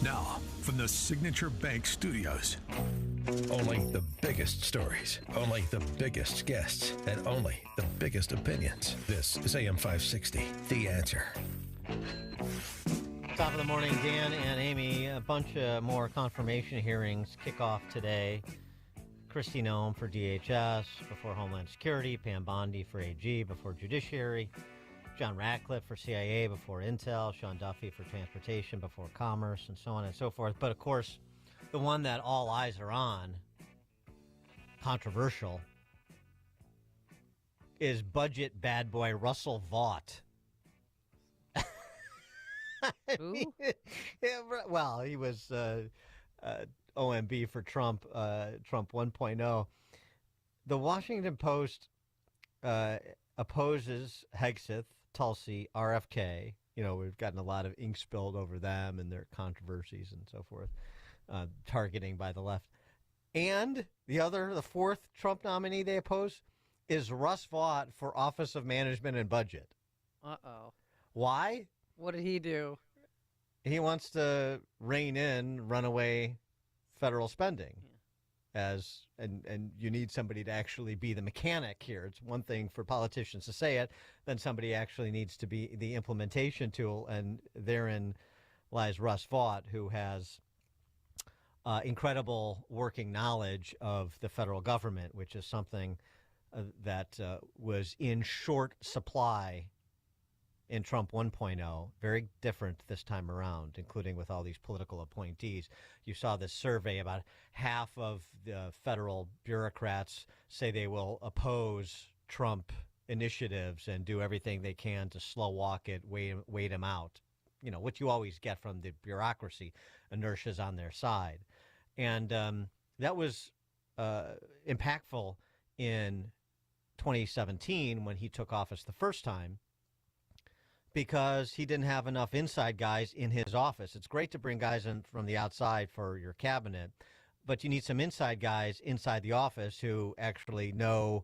Now, from the Signature Bank Studios. Only the biggest stories, only the biggest guests, and only the biggest opinions. This is AM 560, The Answer. Top of the morning, Dan and Amy. A bunch of more confirmation hearings kick off today. Kristi Noem for DHS, before Homeland Security. Pam Bondi for AG, before Judiciary. John Ratcliffe for CIA, before Intel. Sean Duffy for Transportation, before Commerce, and so on and so forth. But, of course, the one that all eyes are on, controversial, is budget bad boy Russell Vought. Who? Well, he was OMB for Trump 1.0. The Washington Post opposes Hegseth, Tulsi, RFK. You know, we've gotten a lot of ink spilled over them and their controversies and so forth, targeting by the left. And the fourth Trump nominee they oppose is Russ Vought for Office of Management and Budget. Uh-oh. Why? What did he do? He wants to rein in runaway federal spending. Yeah. And you need somebody to actually be the mechanic here. It's one thing for politicians to say it, then somebody actually needs to be the implementation tool, and therein lies Russ Vought, who has incredible working knowledge of the federal government, which is something that was in short supply in Trump 1.0, very different this time around, including with all these political appointees. You saw this survey, about half of the federal bureaucrats say they will oppose Trump initiatives and do everything they can to slow walk it, wait him out. You know, what you always get from the bureaucracy, inertia's on their side. And that was impactful in 2017 when he took office the first time, because he didn't have enough inside guys in his office. It's great to bring guys in from the outside for your cabinet, but you need some inside guys inside the office who actually know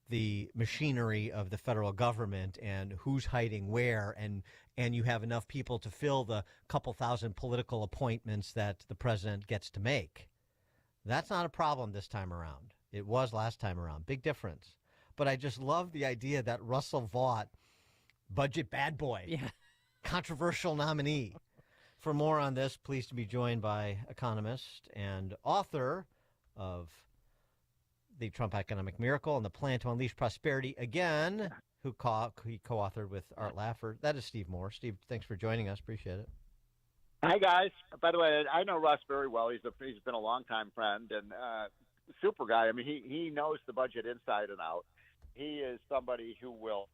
the machinery of the federal government and who's hiding where, and you have enough people to fill the couple thousand political appointments that the president gets to make. That's not a problem this time around. It was last time around. Big difference. But I just love the idea that Russell Vought, budget bad boy, Yeah. controversial nominee. For more on this, pleased to be joined by economist and author of The Trump Economic Miracle and the Plan to Unleash Prosperity Again, who he co-authored with Art Laffer. That is Steve Moore. Steve, thanks for joining us. Appreciate it. Hi, guys. By the way, I know Russ very well. He's been a longtime friend and super guy. I mean, he knows the budget inside and out. He is somebody who will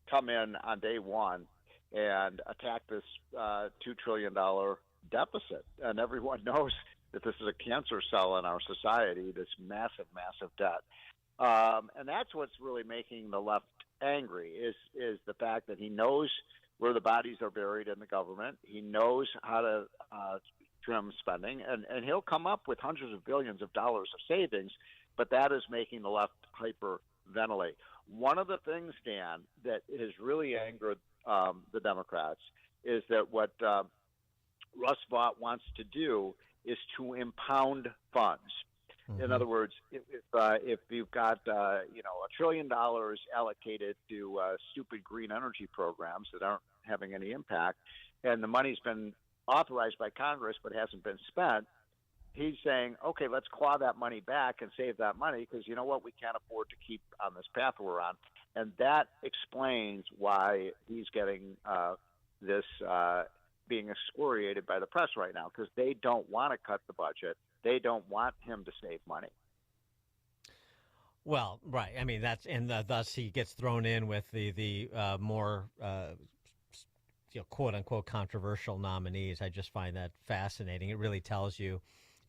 come in on day one and attack this $2 trillion deficit. And everyone knows that this is a cancer cell in our society, this massive, massive debt. And that's what's really making the left angry, is the fact that he knows where the bodies are buried in the government. He knows how to trim spending, and he'll come up with hundreds of billions of dollars of savings, but that is making the left hyperventilate. One of the things, Dan, that has really angered the Democrats is that what Russ Vought wants to do is to impound funds. Mm-hmm. In other words, if you've got $1 trillion allocated to stupid green energy programs that aren't having any impact, and the money's been authorized by Congress but hasn't been spent, he's saying, okay, let's claw that money back and save that money because, you know what, we can't afford to keep on this path we're on. And that explains why he's getting this being excoriated by the press right now, because they don't want to cut the budget. They don't want him to save money. Well, right. I mean, thus he gets thrown in with the more quote unquote controversial nominees. I just find that fascinating. It really tells you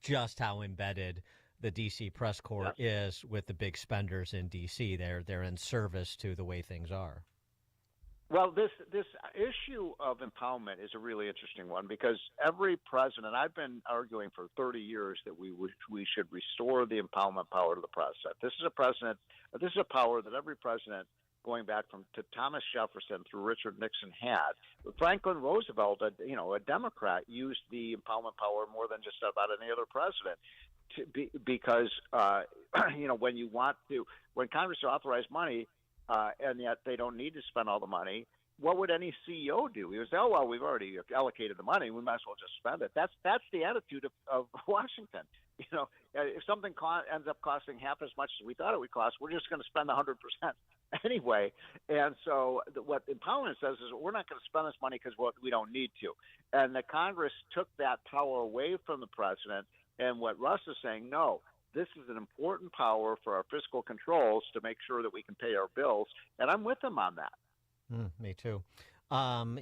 just how embedded the D.C. press corps is with the big spenders in D.C. They're in service to the way things are. Well, this issue of empowerment is a really interesting one, because every president, I've been arguing for 30 years that we should restore the empowerment power to the president. This is a power that every president going back to Thomas Jefferson through Richard Nixon had. Franklin Roosevelt, a Democrat, used the empowerment power more than just about any other president, because when Congress authorized money, and yet they don't need to spend all the money. What would any CEO do? He would say, "Oh well, we've already allocated the money. We might as well just spend it." That's the attitude of Washington. If something ends up costing half as much as we thought it would cost, we're just going to spend 100% anyway. And so what empowerment says is we're not going to spend this money because we don't need to. And the Congress took that power away from the president. And what Russ is saying, no, this is an important power for our fiscal controls to make sure that we can pay our bills. And I'm with him on that. Me too.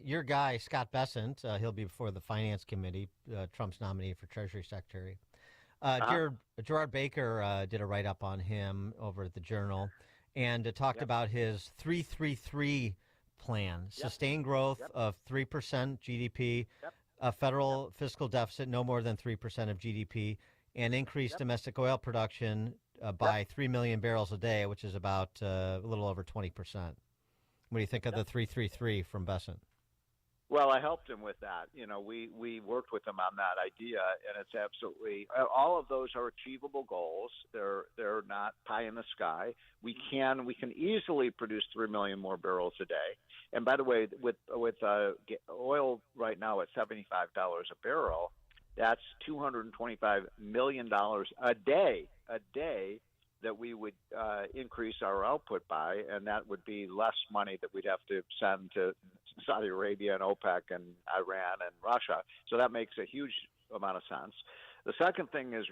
Your guy, Scott Bessent, he'll be before the Finance Committee, Trump's nominee for Treasury Secretary. Gerard Baker did a write-up on him over at the Journal and talked about his 3-3-3 plan, sustained growth of 3% GDP, a federal fiscal deficit no more than 3% of GDP, and increased domestic oil production by 3 million barrels a day, which is about a little over 20%. What do you think of the 3-3-3 from Bessent? Well, I helped him with that. We worked with him on that idea, and it's absolutely all of those are achievable goals. They're not pie in the sky. We can easily produce 3 million more barrels a day. And by the way, with oil right now at $75 a barrel, that's $225 million a day that we would increase our output by, and that would be less money that we'd have to send to Saudi Arabia and OPEC and Iran and Russia. So that makes a huge amount of sense. The second thing is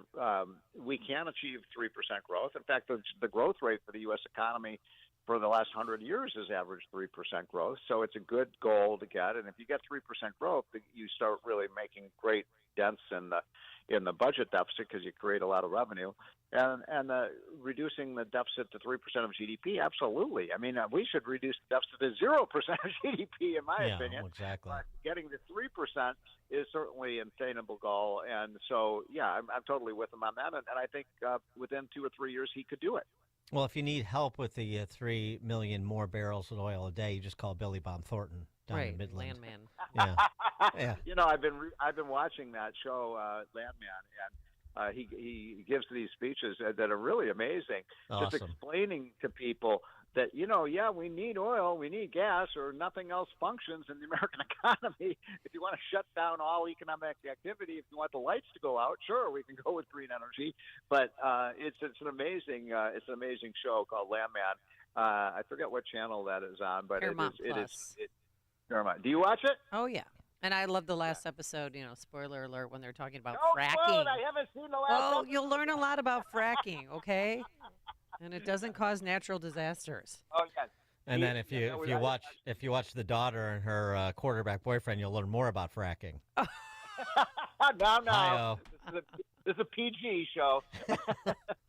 we can achieve 3% growth. In fact, the growth rate for the U.S. economy for the last 100 years has averaged 3% growth. So it's a good goal to get. And if you get 3% growth, you start really making great dents in the budget deficit because you create a lot of revenue. And reducing the deficit to 3% of GDP, absolutely. I mean, we should reduce the deficit to 0% of GDP, in my opinion. Exactly. But getting to 3% is certainly an attainable goal. And so, I'm totally with him on that. And I think within 2 or 3 years, he could do it. Well, if you need help with the 3 million more barrels of oil a day, you just call Billy Bob Thornton down in Midland. Landman. Yeah. I've been watching that show, Landman, and he gives these speeches that are really amazing. Awesome. Just explaining to people that we need oil, we need gas, or nothing else functions in the American economy. If you want to shut down all economic activity, if you want the lights to go out, sure, we can go with green energy. But it's an amazing show called Landman. I forget what channel that is on, but Paramount it Plus. is. Do you watch it? Oh, yeah. And I love the last episode, spoiler alert, when they're talking about Oh, fracking. good. I haven't seen the last Well, episode. you'll learn a lot about fracking, okay? And it doesn't cause natural disasters. Oh, yes. And then if you watch the daughter and her quarterback boyfriend, you'll learn more about fracking. No. Hi-oh. This is a PG show.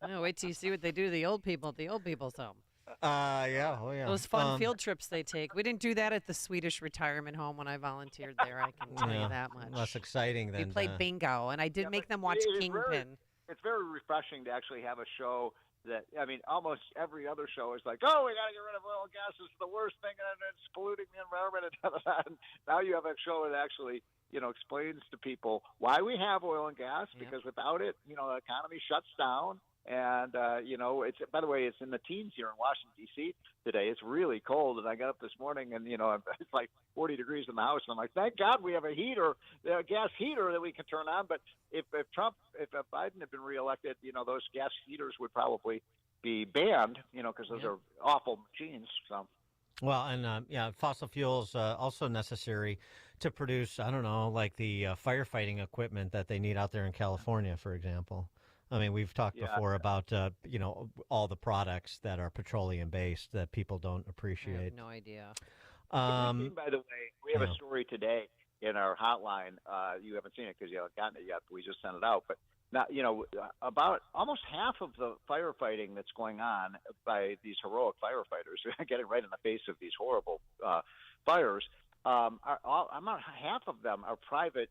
Oh, wait till you see what they do to the old people at the old people's home. Yeah. Those fun field trips they take. We didn't do that at the Swedish retirement home when I volunteered there. I can tell you that much. Less exciting than we played bingo, and I did make them watch Kingpin. It's very refreshing to actually have a show that, almost every other show is like, oh, we got to get rid of oil and gas. It's the worst thing, and it's polluting the environment. And now you have a show that actually, explains to people why we have oil and gas, because without it, the economy shuts down. And, it's, by the way, it's in the teens here in Washington, D.C. today. It's really cold. And I got up this morning and, it's like 40 degrees in the house. And I'm like, thank God we have a gas heater that we can turn on. But if Biden had been reelected, those gas heaters would probably be banned, because those are awful machines. So. Well, and fossil fuels also necessary to produce, like the firefighting equipment that they need out there in California, for example. I mean, we've talked before about, all the products that are petroleum-based that people don't appreciate. I have no idea. By the way, we have a story today in our hotline. You haven't seen it because you haven't gotten it yet, but we just sent it out. But now, about almost half of the firefighting that's going on by these heroic firefighters, getting right in the face of these horrible fires, half of them are private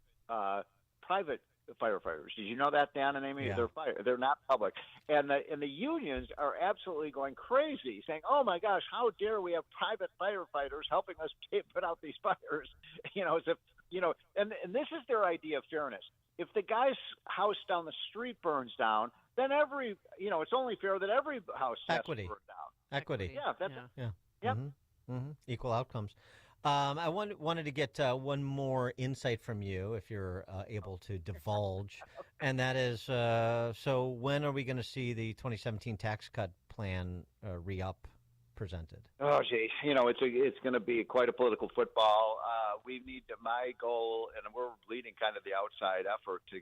firefighters. Did you know that, Dan and Amy? Yeah. They're not public, and the unions are absolutely going crazy, saying, "Oh my gosh, how dare we have private firefighters helping us put out these fires?" As if and this is their idea of fairness. If the guy's house down the street burns down, then it's only fair that every house has to burn down. Equity. Yeah, that's Yeah. Yep. Equal outcomes. I wanted to get one more insight from you, if you're able to divulge, and that is, so when are we going to see the 2017 tax cut plan re-up presented? Oh, gee, it's going to be quite a political football. My goal, and we're leading kind of the outside effort to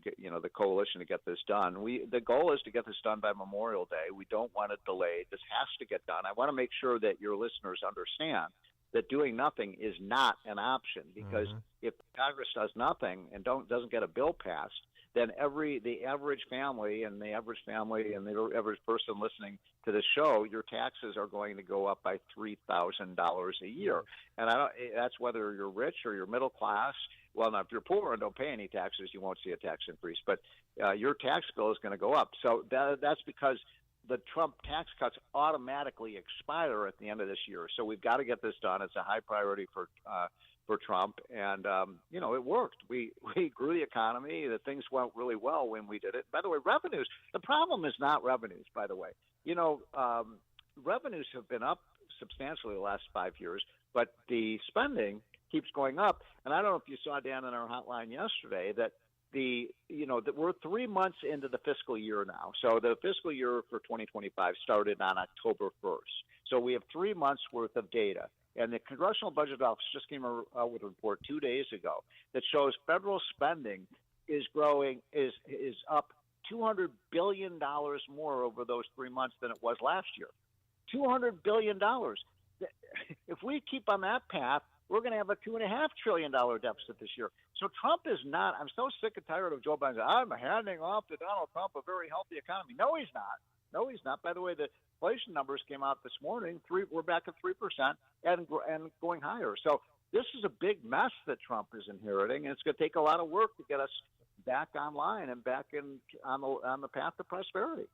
get, the coalition to get this done. The goal is to get this done by Memorial Day. We don't want it delayed. This has to get done. I want to make sure that your listeners understand that doing nothing is not an option, because if Congress does nothing and doesn't get a bill passed, then the average family and the average person listening to this show, your taxes are going to go up by $3,000 a year. And that's whether you're rich or you're middle class. Well, now, if you're poor and don't pay any taxes, you won't see a tax increase. But your tax bill is going to go up. So that's because the Trump tax cuts automatically expire at the end of this year. So we've got to get this done. It's a high priority for Trump, and it worked. We grew the economy. The things went really well when we did it. By the way, revenues. The problem is not revenues. By the way, revenues have been up substantially the last 5 years, but the spending keeps going up. And I don't know if you saw, Dan, in our hotline yesterday that that we're 3 months into the fiscal year now. So the fiscal year for 2025 started on October 1st. So we have 3 months worth of data. And the Congressional Budget Office just came out with a report 2 days ago that shows federal spending is up $200 billion more over those 3 months than it was last year. $200 billion. If we keep on that path, we're going to have a $2.5 trillion deficit this year. So Trump is not. I'm so sick and tired of Joe Biden saying, I'm handing off to Donald Trump a very healthy economy. No, he's not. No, he's not. By the way, the inflation numbers came out this morning. We're back at 3% and going higher. So this is a big mess that Trump is inheriting, and it's going to take a lot of work to get us back online and back on the path to prosperity.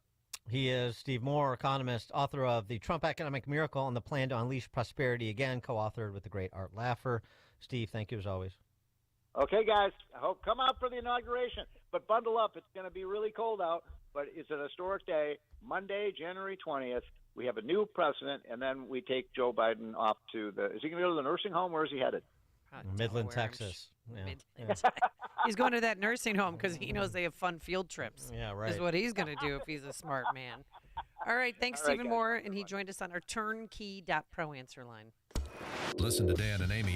He is Steve Moore, economist, author of The Trump Economic Miracle and the Plan to Unleash Prosperity Again, co-authored with the great Art Laffer. Steve, thank you as always. Okay, guys, I hope come out for the inauguration, but bundle up. It's going to be really cold out, but it's an historic day. Monday, January 20th, we have a new president, and then we take Joe Biden off to is he going to go to the nursing home? Where is he headed? Midland, Texas. Yeah. He's going to that nursing home because he knows they have fun field trips. Yeah, right. Is what he's going to do if he's a smart man. All right, thanks, Stephen Moore, and he joined us on our turnkey.pro answer line. Listen to Dan and Amy